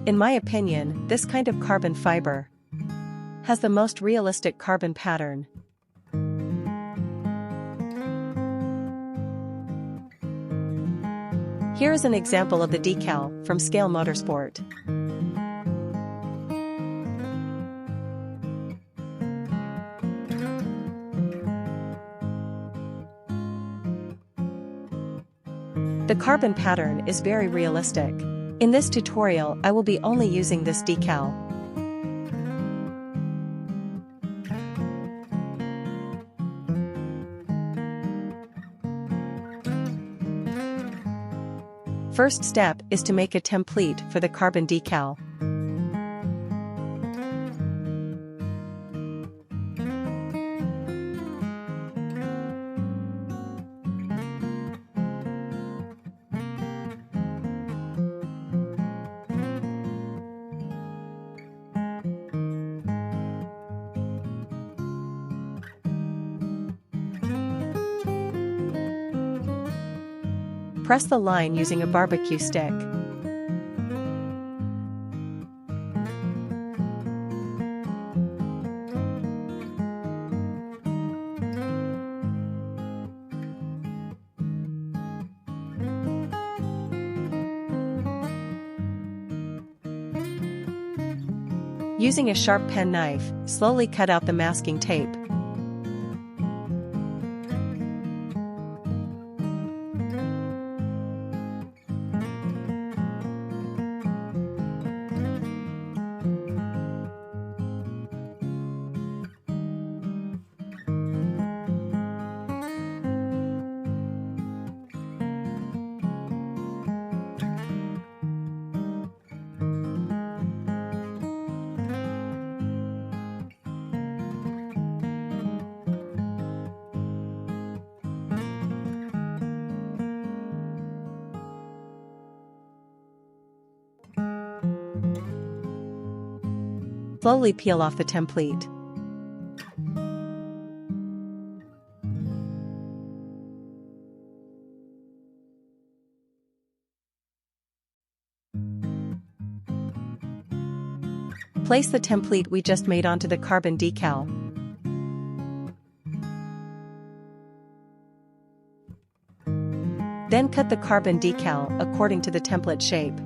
In my opinion, this kind of carbon fiber has the most realistic carbon pattern. Here is an example of the decal from Scale Motorsport. The carbon pattern is very realistic. In this tutorial, I will be only using this decal. First step is to make a template for the carbon decal. Press the line using a barbecue stick. Using a sharp pen knife, slowly cut out the masking tape. Slowly peel off the template. Place the template we just made onto the carbon decal. Then cut the carbon decal according to the template shape.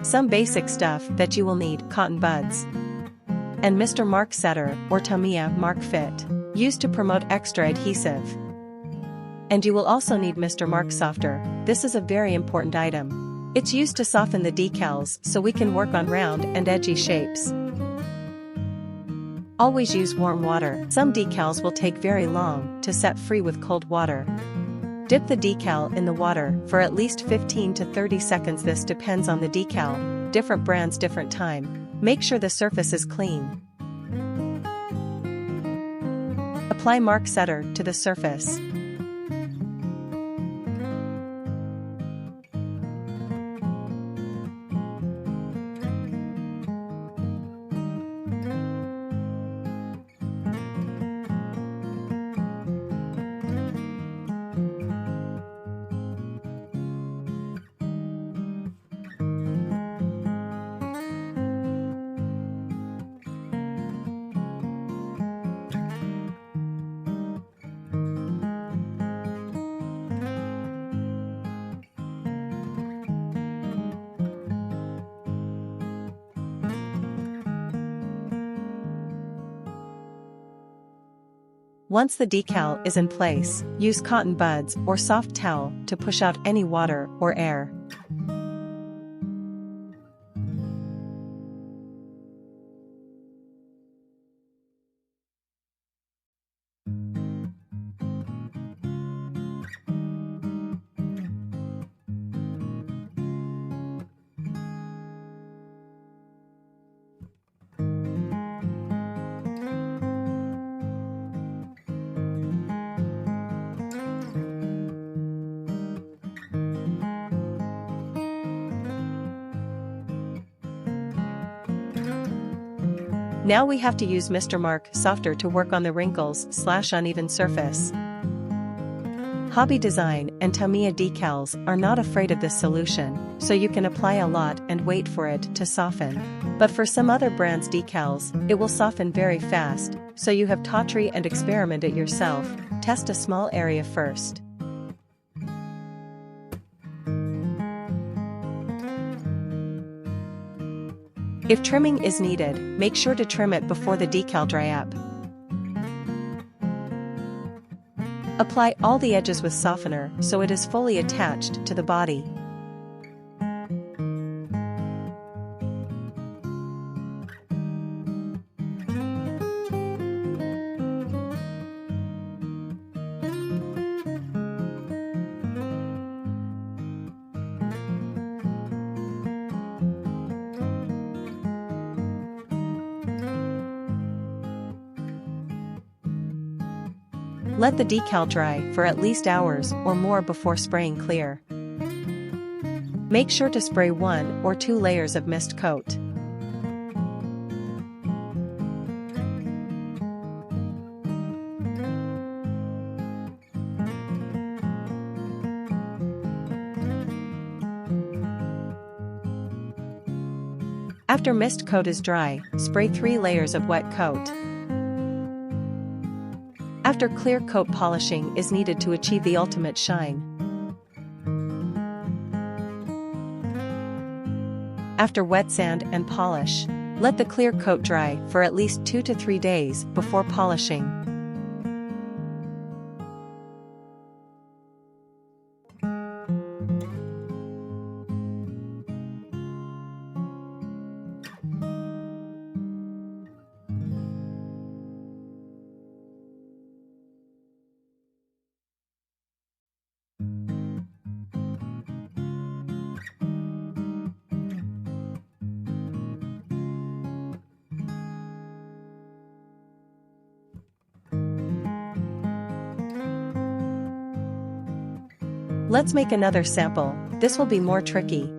Some basic stuff that you will need: cotton buds and Mr. Mark Setter or Tamiya Mark Fit, used to promote extra adhesive. And you will also need Mr. Mark Softer. This is a very important item. It's used to soften the decals so we can work on round and edgy shapes. Always use warm water. Some decals will take very long to set free with cold water. Dip the decal in the water for at least 15 to 30 seconds. This depends on the decal, different brands, different time. Make sure the surface is clean. Apply Mark Setter to the surface. Once the decal is in place, use cotton buds or soft towel to push out any water or air. Now we have to use Mr. Mark Softer to work on the wrinkles/uneven surface. Hobby Design and Tamiya decals are not afraid of this solution, so you can apply a lot and wait for it to soften. But for some other brands' decals, it will soften very fast, so you have to try and experiment it yourself. Test a small area first. If trimming is needed, make sure to trim it before the decal dry up. Apply all the edges with softener so it is fully attached to the body. Let the decal dry for at least hours or more before spraying clear. Make sure to spray 1 or 2 layers of mist coat. After mist coat is dry, spray 3 layers of wet coat. After clear coat, polishing is needed to achieve the ultimate shine. After wet sand and polish, let the clear coat dry for at least 2 to 3 days before polishing. Let's make another sample. This will be more tricky.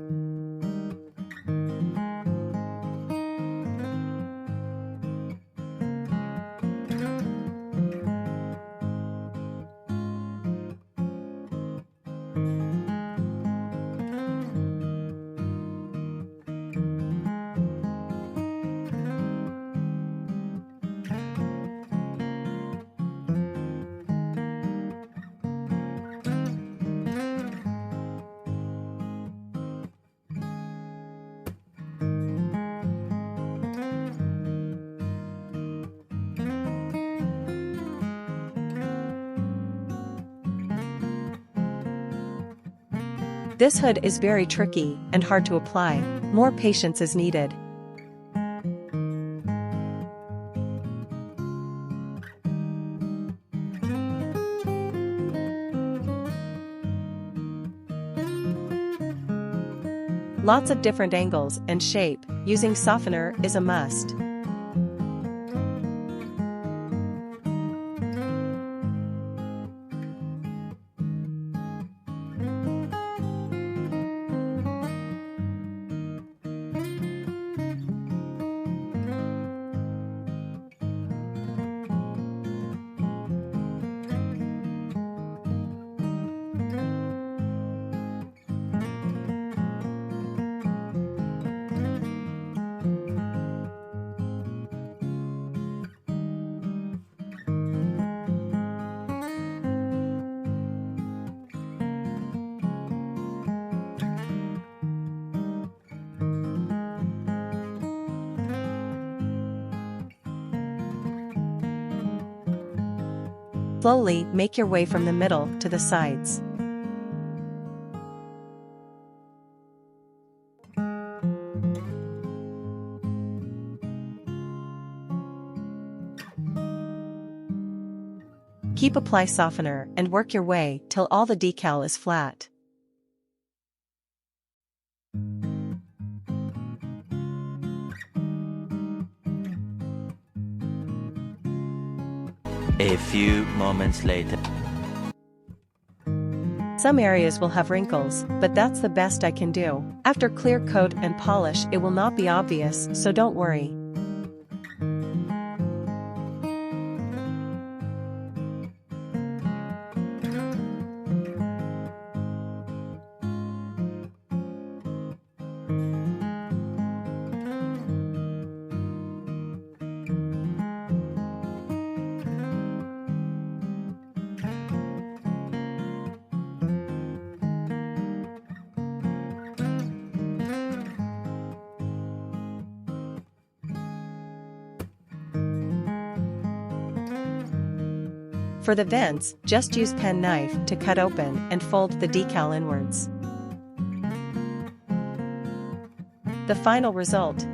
This hood is very tricky and hard to apply. More patience is needed. Lots of different angles and shape, using softener is a must. Slowly make your way from the middle to the sides. Keep apply softener and work your way till all the decal is flat. A few moments later. Some areas will have wrinkles, but that's the best I can do. After clear coat and polish, it will not be obvious, so don't worry. For the vents, just use pen knife to cut open and fold the decal inwards. The final result.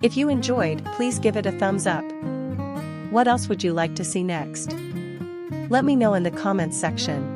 If you enjoyed, please give it a thumbs up. What else would you like to see next? Let me know in the comments section.